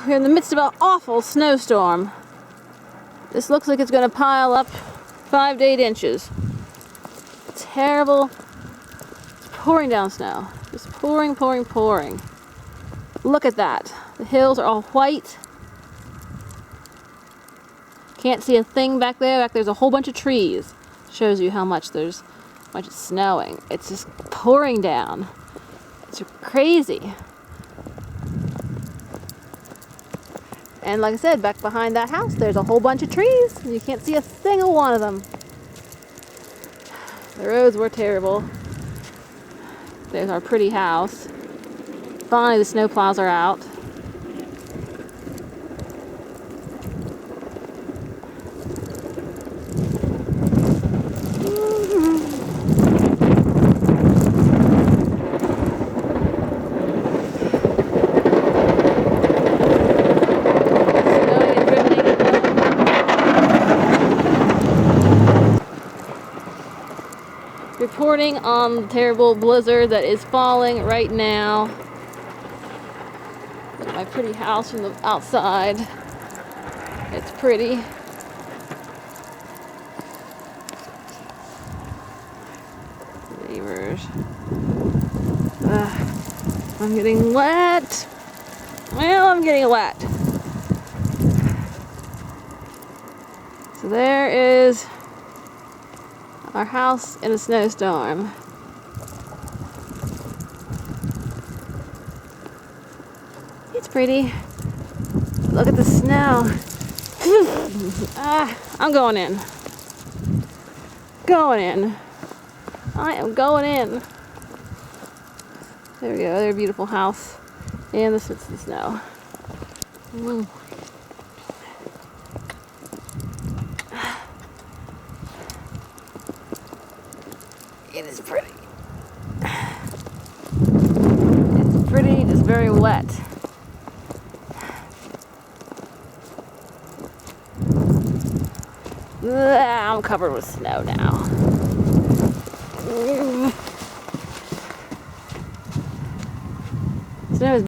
We're in the midst of an awful snowstorm. This looks like it's going to pile up 5 to 8 inches. Terrible. It's pouring down snow. Just pouring, pouring, pouring. Look at that. The hills are all white. Can't see a thing back there. Back there's a whole bunch of trees. Shows you how much it's snowing. It's just pouring down. It's crazy. And like I said, back behind that house, there's a whole bunch of trees. And you can't see a single one of them. The roads were terrible. There's our pretty house. Finally, the snowplows are out. Reporting on the terrible blizzard that is falling right now. Look at my pretty house from the outside. It's pretty. Neighbors. I'm getting wet. Well, I'm getting wet. So there is our house in a snowstorm. It's pretty. Look at the snow. I'm going in. Going in. I am going in. There we go. There's a beautiful house. And this is the snow. It is pretty. It's pretty, just very wet. I'm covered with snow now. Snow is